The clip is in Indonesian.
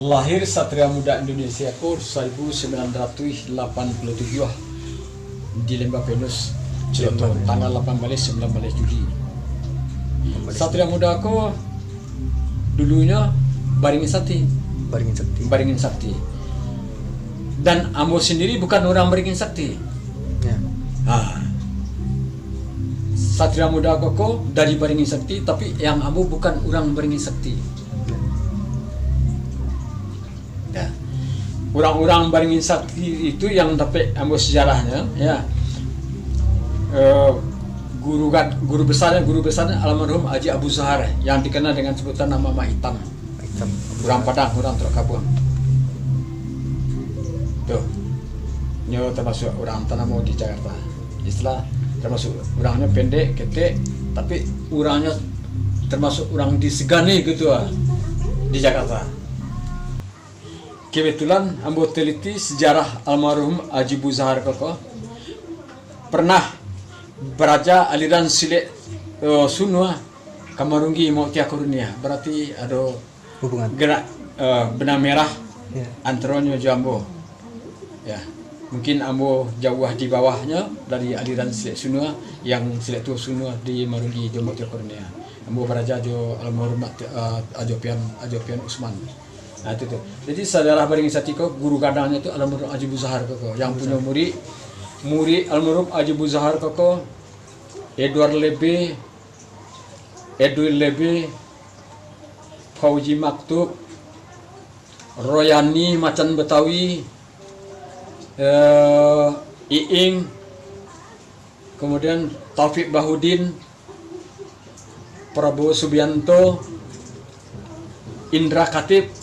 Lahir Satria Muda Indonesia ko 1987 di Lembah Venus, Cilegon, tanggal 18-19 Juli. Satria Muda ko dulunya Baringin Sakti. Baringin Sakti. Dan Ambo sendiri bukan orang Baringin Sakti. Ya. Satria Muda ko dari Baringin Sakti, tapi yang Ambo bukan orang Baringin Sakti. Ya. Orang-orang Baringin Sakti itu yang dapat ambil sejarahnya, ya. Guru besarnya almarhum Haji Abu Zahar yang dikenal dengan sebutan nama Mak Hitam. Orang Padang, orang Trakabuang. Tuh, nyo termasuk orang Tanamo di Jakarta. Istilah termasuk orangnya pendek, ketek, tapi orangnya termasuk orang disegani gitu di Jakarta. Kebetulan ambo teliti sejarah almarhum Haji Abu Zahar koko pernah beraja aliran Silek Sunua Kamarunggi mau Tia Kurunia, berarti ada Hubungan gerak benang merah ya. antaranya Jambo. Ya, mungkin ambo jauh di bawahnya dari aliran Silek Sunua yang Silek Tua Sunua di Marunggi Jambo Tia Kurunia. Ambo beraja jo almarhum Ajopian Usman. Nah itu tuh. Jadi saudara Baringin Sakti ko guru kadangnya itu almarhum Haji Abu Zahar koko yang punya murid almarhum Haji Abu Zahar koko Edward Lebe, Fauji Maktub, Royani Macan Betawi, Iing, kemudian Taufik Bahudin, Prabowo Subianto, Indra Khatib,